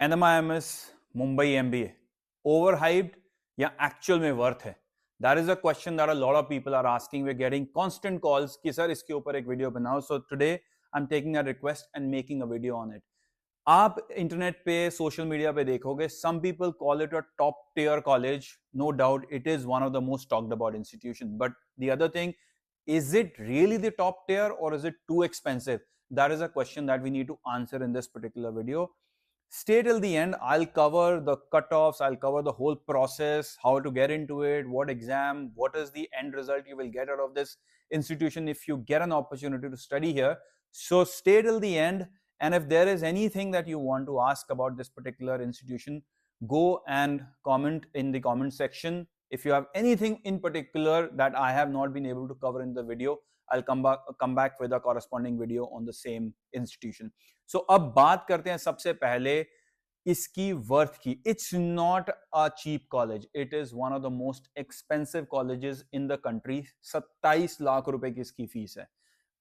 NMIMS Mumbai MBA overhyped या actual में worth है? That is a question that a lot of people are asking. We're getting constant calls कि sir इसके ऊपर एक video बनाओ. So today I'm taking a request and making a video on it. आप internet पे social media पे देखोगे some people call it a top tier college. No doubt it is one of the most talked about institution. But the other thing, is it really the top tier or is it too expensive? That is a question that we need to answer in this particular video. Stay till the end. I'll cover the cutoffs, I'll cover the whole process, how to get into it, what exam, what is the end result you will get out of this institution if you get an opportunity to study here. So stay till the end, and if there is anything that you want to ask about this particular institution, go and comment in the comment section. If you have anything in particular that I have not been able to cover in the video, I'll come back with a corresponding video on the same institution. So अब बात करते हैं सबसे पहले इसकी worth की. It's not a cheap college. It is one of the most expensive colleges in the country. 27 lakh रुपए की इसकी फीस है.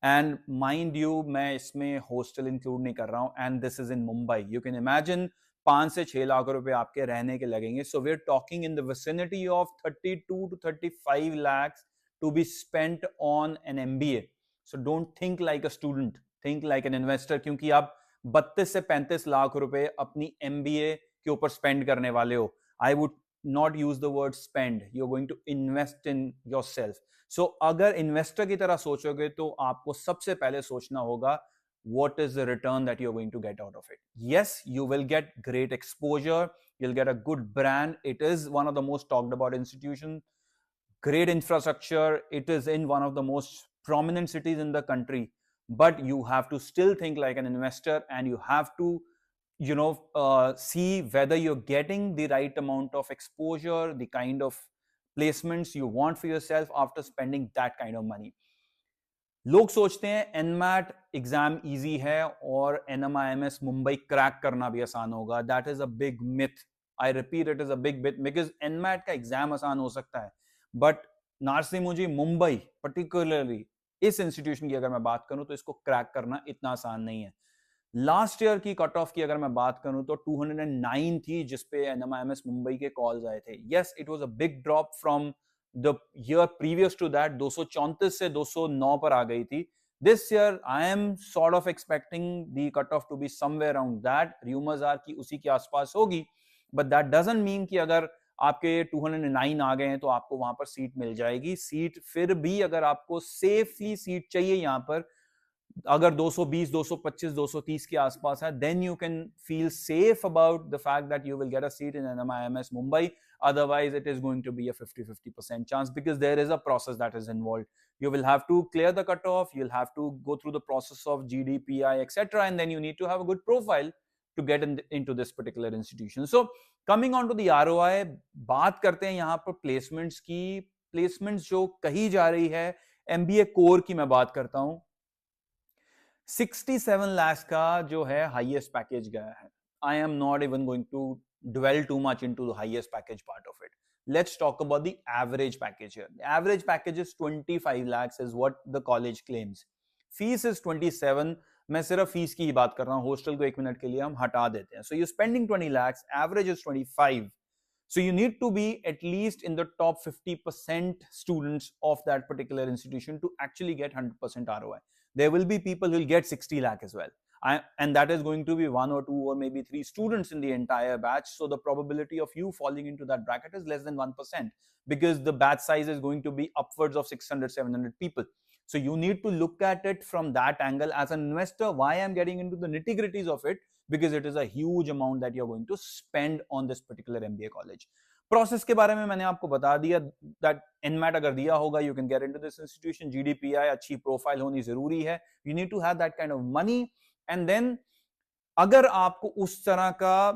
And mind you, मैं इसमें hostel include नहीं कर रहा हूँ. And this is in Mumbai. You can imagine 5 से 6 लाख रुपए आपके रहने के लगेंगे. So we're talking in the vicinity of 32 to 35 lakhs to be spent on an MBA. So don't think like a student, think like an investor, क्योंकि आप 32 से 35 लाख रुपए अपनी MBA के ऊपर spend करने वाले हो. I would not use the word spend. You're going to invest in yourself. So अगर investor की तरह सोचोगे तो आपको सबसे पहले सोचना होगा what is the return that you're going to get out of it. Yes, you will get great exposure. You'll get a good brand. It is one of the most talked about institutions. Great infrastructure. It is in one of the most prominent cities in the country. But you have to still think like an investor, and you have to, see whether you're getting the right amount of exposure, the kind of placements you want for yourself after spending that kind of money. लोग सोचते हैं NMAT exam easy है और NMIMS Mumbai crack करना भी आसान होगा. That is a big myth. I repeat, it is a big myth because NMAT का एग्जाम आसान हो सकता है, बट नारसिमुजी मुंबई पर्टिकुलरली इस इंस्टीट्यूशन की अगर मैं बात करूं तो इसको क्रैक करना इतना आसान नहीं है. लास्ट ईयर की कट ऑफ की अगर मैं बात करूं तो 209 थी जिसपे NMIMS मुंबई के कॉल्स आए थे. Yes, it was a big drop from the year previous to that. 234 से 209 पर आ गई थी. This year I am sort of expecting the cut off to be somewhere around that. Rumours are कि उसी के आसपास होगी, बट दैट डजंट मीन कि अगर आपके 209 आ गए हैं तो आपको वहां पर सीट मिल जाएगी. सीट फिर भी अगर आपको सेफली सीट चाहिए यहां पर, अगर 220, 225, 230 के आसपास है, then you can feel safe about the fact that you will get a seat in NMIMS Mumbai. Otherwise, it is going to be a 50-50% chance because there is a process that is involved. You will have to clear the cutoff, you'll have to go through the process of GDPI, etc. And then you need to have a good profile to get into this particular institution. So, coming on to the ROI, बात करते हैं यहाँ पर placements की. Placements जो कही जा रही है, MBA core की मैं बात करता हूँ, 67 lakhs का जो है हाईएस्ट पैकेज गया है. I am not even going to dwell too much into the highest package part of it. Let's talk about the average package here. The average package is 25 lakhs is what the college claims. Fees is 27. मैं सिर्फ fees की ही बात कर रहा हूं. Hostel को एक minute के लिए हम हटा देते हैं. So you're spending 20 lakhs. Average is 25. So you need to be at least in the top 50% students of that particular institution to actually get 100% ROI. There will be people who will get 60 lakh as well. And that is going to be 1 or 2 or maybe 3 students in the entire batch. So the probability of you falling into that bracket is less than 1% because the batch size is going to be upwards of 600, 700 people. So you need to look at it from that angle. As an investor, why I'm getting into the nitty-gritties of it? Because it is a huge amount that you're going to spend on this particular MBA college. Process के बारे में मैंने आपको बता दिया that NMAT अगर दिया होगा you can get into this institution. GDPI अच्छी प्रोफाइल होनी जरूरी है. You need to have that kind of money. And then अगर आपको उस तरह का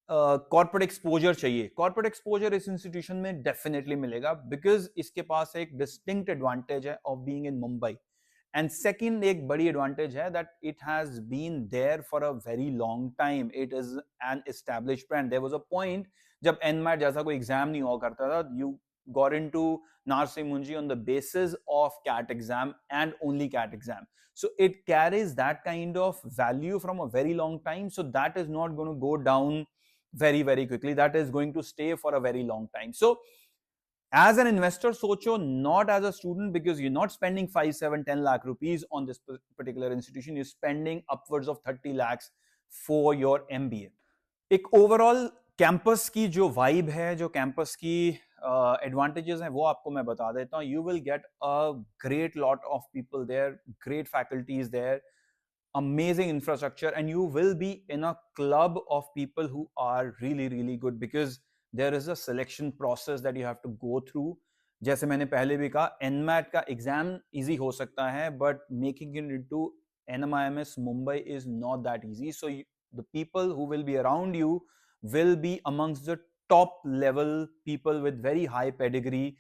कॉर्पोरेट एक्सपोजर चाहिए, कॉर्पोरेट एक्सपोजर इस इंस्टीट्यूशन में डेफिनेटली मिलेगा बिकॉज इसके पास एक डिस्टिंक्ट एडवांटेज है of being in Mumbai. And second, एक बड़ी एडवांटेज है that it has been there for a very long time. It is an established brand. There was a point जब NMAT जैसा कोई एग्जाम नहीं हुआ करता था, got into Narsing Munji on the basis of CAT exam and only CAT exam. So it carries that kind of value from a very long time. So that is not going to go down very, very quickly. That is going to stay for a very long time. So as an investor, socho, not as a student, because you're not spending 5, 7, 10 lakh rupees on this particular institution. You're spending upwards of 30 lakhs for your MBA. एक overall campus की जो vibe है, जो campus की advantages हैं, वो आपको मैं बता देता हूँ. You will get a great lot of people there, great faculties there, amazing infrastructure, and you will be in a club of people who are really really good, because there is a selection process that you have to go through. जैसे मैंने पहले भी कहा, NMAT का exam easy हो सकता है, but making it into NMIMS Mumbai is not that easy. So the people who will be around you will be amongst the top level people with very high pedigree,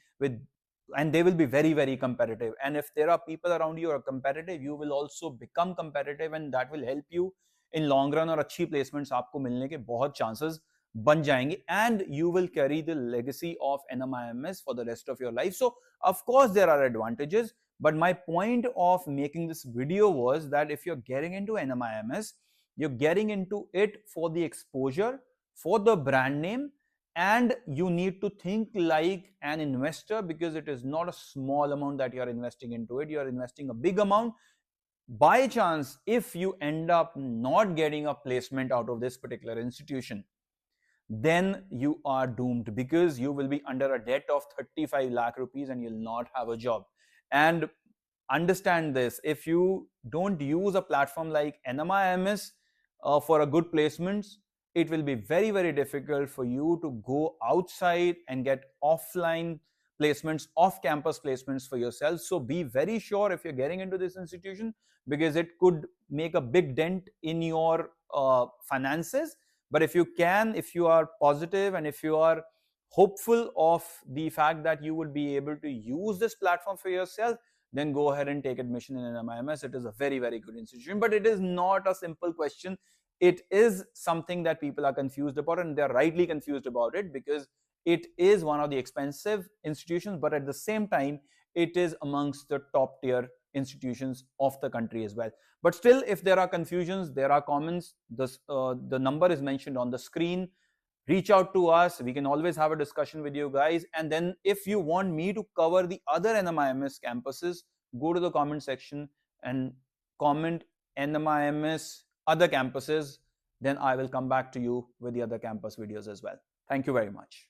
and they will be very very competitive. And if there are people around you who are competitive, you will also become competitive, and that will help you in long run. और अच्छी placements आपको मिलने के बहुत chances बन जाएंगे, and you will carry the legacy of NMIMS for the rest of your life. So of course there are advantages, but my point of making this video was that if you're getting into NMIMS, you're getting into it for the exposure, for the brand name, and you need to think like an investor, because it is not a small amount that you are investing into it. You are investing a big amount. By chance, if you end up not getting a placement out of this particular institution, then you are doomed, because you will be under a debt of 35 lakh rupees and you'll not have a job. And understand this, if you don't use a platform like NMIMS for a good placements, it will be very very difficult for you to go outside and get offline placements, off campus placements for yourself. So be very sure if you're getting into this institution, because it could make a big dent in your finances. But if you can, if you are positive, and if you are hopeful of the fact that you would be able to use this platform for yourself, then go ahead and take admission in NMIMS. It is a very very good institution, but it is not a simple question. It is something that people are confused about, and they're rightly confused about it, because it is one of the expensive institutions, but at the same time it is amongst the top tier institutions of the country as well. But still, if there are confusions, there are comments, the number is mentioned on the screen. Reach out to us. We can always have a discussion with you guys. And then if you want me to cover the other NMIMS campuses, go to the comment section and comment NMIMS other campuses. Then I will come back to you with the other campus videos as well. Thank you very much.